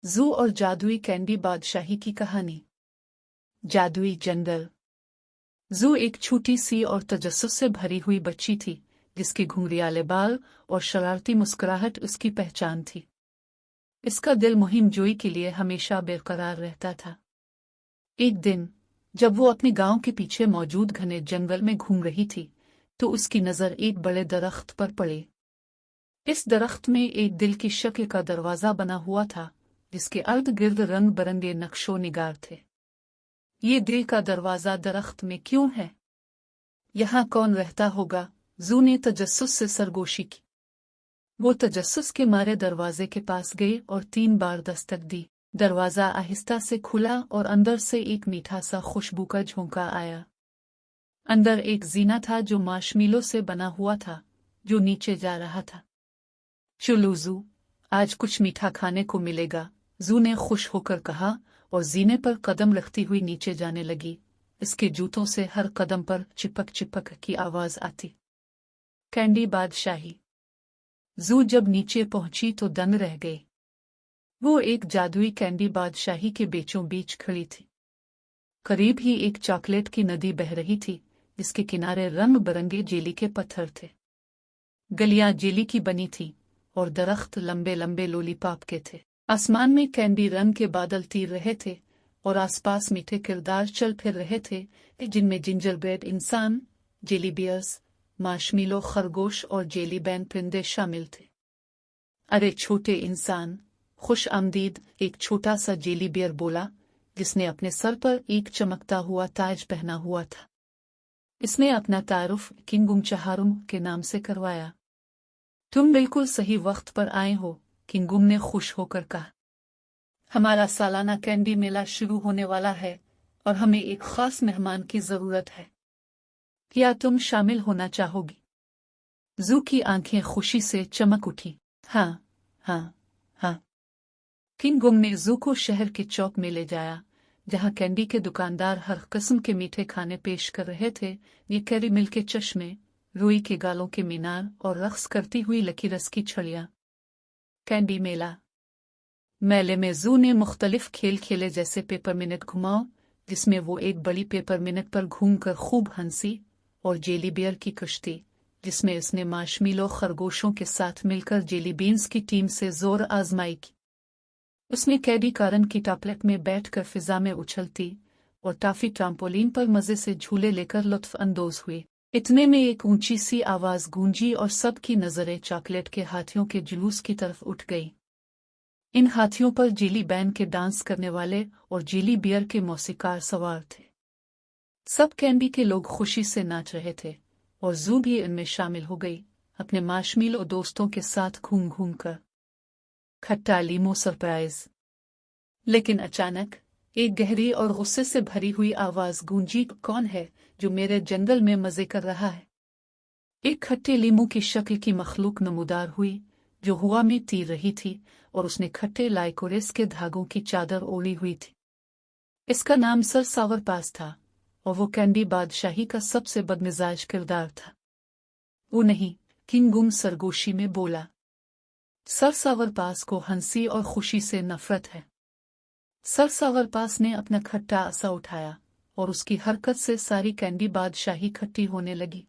Zoo और जादुई candy बादशाही की कहानी। जादुई जंगल। ज़ू एक छोटी सी और तजस्सुस से भरी हुई बच्ची थी, जिसके घुंघरियाले बाल और शरारती मुस्कुराहट उसकी पहचान थी। इसका दिल मुहिम जोई के लिए हमेशा बेकरार रहता था। एक दिन जब वो अपने गांव के पीछे मौजूद घने जंगल में घूम रही थी, तो उसकी नज़र एक बड़े दरख्त पर पड़ी। इस दरख्त में एक दिल की शक्ल का दरवाज़ा बना हुआ था, जिसके अर्द गिर्द रंग बिरंगे नक्शो निगार थे। ये दिल का दरवाज़ा दरख्त में क्यों है? यहाँ कौन रहता होगा? ज़ू ने तजस्सुस से सरगोशी की। वो तजस्सुस के मारे दरवाजे के पास गई और 3 बार दस्तक दी। दरवाज़ा आहिस्ता से खुला और अंदर से एक मीठा सा खुशबू का झोंका आया। अंदर एक जीना था जो मार्शमेलो से बना हुआ था, जो नीचे जा रहा था। चलो ज़ू, आज कुछ मीठा खाने को मिलेगा, ज़ू ने खुश होकर कहा और जीने पर कदम रखती हुई नीचे जाने लगी। इसके जूतों से हर कदम पर चिपक चिपक की आवाज आती। कैंडी बादशाही। ज़ू जब नीचे पहुंची तो दंग रह गई। वो एक जादुई कैंडी बादशाही के बीचों बीच खड़ी थी। करीब ही एक चॉकलेट की नदी बह रही थी, जिसके किनारे रंग बिरंगे जेली के पत्थर थे। गलियां जेली की बनी थी और दरख्त लंबे लंबे लोलीपॉप के थे। आसमान में कैंडी रंग के बादल तीर रहे थे और आसपास मीठे किरदार चल फिर रहे थे, जिनमें जिंजर ब्रेड इंसान, जेली बियर्स, मार्शमेलो खरगोश और जेली बैन परिंदे शामिल थे। अरे छोटे इंसान, खुश आमदीद, एक छोटा सा जेली बियर बोला, जिसने अपने सर पर एक चमकता हुआ ताज पहना हुआ था। इसने अपना तारुफ किंगुम चहारुम के नाम से करवाया। तुम बिल्कुल सही वक्त पर आए हो, किंगुम ने खुश होकर कहा। हमारा सालाना कैंडी मेला शुरू होने वाला है और हमें एक खास मेहमान की जरूरत है। क्या तुम शामिल होना चाहोगी? ज़ू की आंखें खुशी से चमक उठी। हाँ, हाँ, हाँ। किंगुम ने ज़ू को शहर के चौक में ले जाया, जहाँ कैंडी के दुकानदार हर किस्म के मीठे खाने पेश कर रहे थे। ये कैरी मिल के चश्मे, रुई के गालों के मीनार और रक्स करती हुई लकीरस की छड़ियाँ। कैंडी मेला। मेले में ज़ू ने मुख्तलिफ खेल खेले, जैसे पेपरमिनट घुमाओ, जिसमें वो एक बड़ी पेपरमिनट पर घूमकर खूब हंसी, और जेली बियर की कश्ती, जिसमें उसने मार्शमेलो खरगोशों के साथ मिलकर जेली बीन्स की टीम से जोर आजमाई की। उसने कैडी कारन की टॉपलेट में बैठकर फिजा में उछलती और टॉफी ट्राम्पोलिन पर मजे से झूले लेकर लुत्फ अंदोज हुए। इतने में एक ऊंची सी आवाज गूंजी और सबकी नजरें चॉकलेट के हाथियों के जुलूस की तरफ उठ गई। इन हाथियों पर जेली बैन के डांस करने वाले और जेली बियर के मौसीकार सवार थे। सब कैंडी के लोग खुशी से नाच रहे थे और ज़ू भी इनमें शामिल हो गई, अपने मार्शमेलो दोस्तों के साथ घूम घूम कर। खट्टा लीमो सरप्राइज। लेकिन अचानक एक गहरी और गुस्से से भरी हुई आवाज गूंजी, कौन है जो मेरे जंगल में मजे कर रहा है? एक खट्टे लीमू की शक्ल की मखलूक नमूदार हुई, जो हवा में तीर रही थी और उसने खट्टे लाइकोरिस के धागों की चादर ओढ़ी हुई थी। इसका नाम सर सावरपास था और वो कैंडी बादशाही का सबसे बदमिजाज किरदार था। वो नहीं, किंगुम सरगोशी में बोला। सर सावरपास को हंसी और खुशी से नफरत है। सर सावरपास ने अपना खट्टा असा उठाया और उसकी हरकत से सारी कैंडी बादशाही खट्टी होने लगी।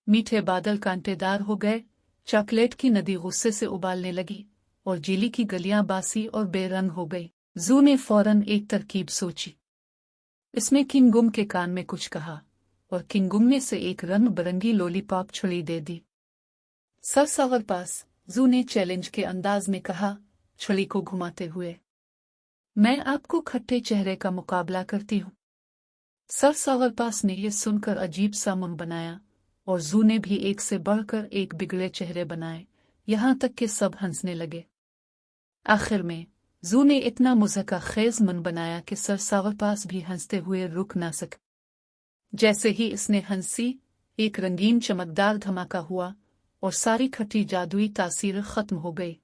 मीठे बादल कांटेदार हो गए, चॉकलेट की नदी गुस्से से उबालने लगी और जेली की गलियां बासी और बेरंग हो गई। ज़ू ने फौरन एक तरकीब सोची। इसमें किंगुम के कान में कुछ कहा और किंगुम ने से एक रंग बिरंगी लॉलीपॉप छुरी दे दी। सर सावरपास, ज़ू ने चैलेंज के अंदाज में कहा, छुरी को घुमाते हुए। मैं आपको खट्टे चेहरे का मुकाबला करती हूँ। सर सावरपास ने यह सुनकर अजीब सा मुंह बनाया और ज़ू ने भी एक से बढ़कर एक बिगड़े चेहरे बनाए, यहाँ तक कि सब हंसने लगे। आखिर में ज़ू ने इतना मुज़हका खेज मन बनाया कि सर सावरपास भी हंसते हुए रुक ना सके। जैसे ही इसने हंसी, एक रंगीन चमकदार धमाका हुआ और सारी खट्टी जादुई तासीर खत्म हो गई।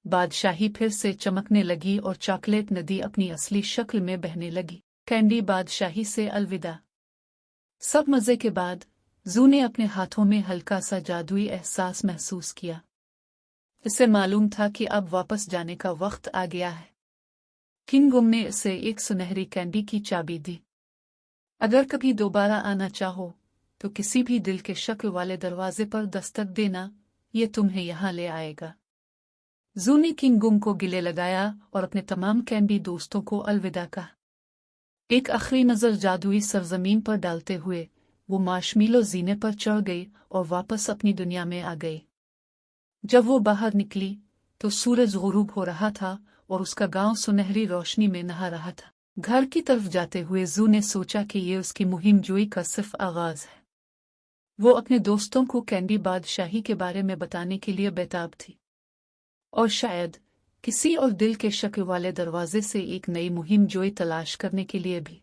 बादशाही फिर से चमकने लगी और चॉकलेट नदी अपनी असली शक्ल में बहने लगी। कैंडी बादशाही से अलविदा। सब मजे के बाद ज़ू ने अपने हाथों में हल्का सा जादुई एहसास महसूस किया। इसे मालूम था कि अब वापस जाने का वक्त आ गया है। किंग गुम ने इसे एक सुनहरी कैंडी की चाबी दी। अगर कभी दोबारा आना चाहो तो किसी भी दिल के शक्ल वाले दरवाजे पर दस्तक देना, ये तुम्हें यहाँ ले आएगा। जू ने किंग गुम को गिले लगाया और अपने तमाम कैंडी दोस्तों को अलविदा कहा। एक आखिरी नजर जादुई सरजमीन पर डालते हुए वो मार्शमेलो जीने पर चढ़ गई और वापस अपनी दुनिया में आ गई। जब वो बाहर निकली तो सूरज गुरूब हो रहा था और उसका गांव सुनहरी रोशनी में नहा रहा था। घर की तरफ जाते हुए जू ने सोचा कि ये उसकी मुहिम जोई का सिर्फ आगाज है। वो अपने दोस्तों को कैंडी बादशाही के बारे में बताने के लिए बेताब थी, और शायद किसी और दिल के शक्ल वाले दरवाजे से एक नई मुहिम जोई तलाश करने के लिए भी।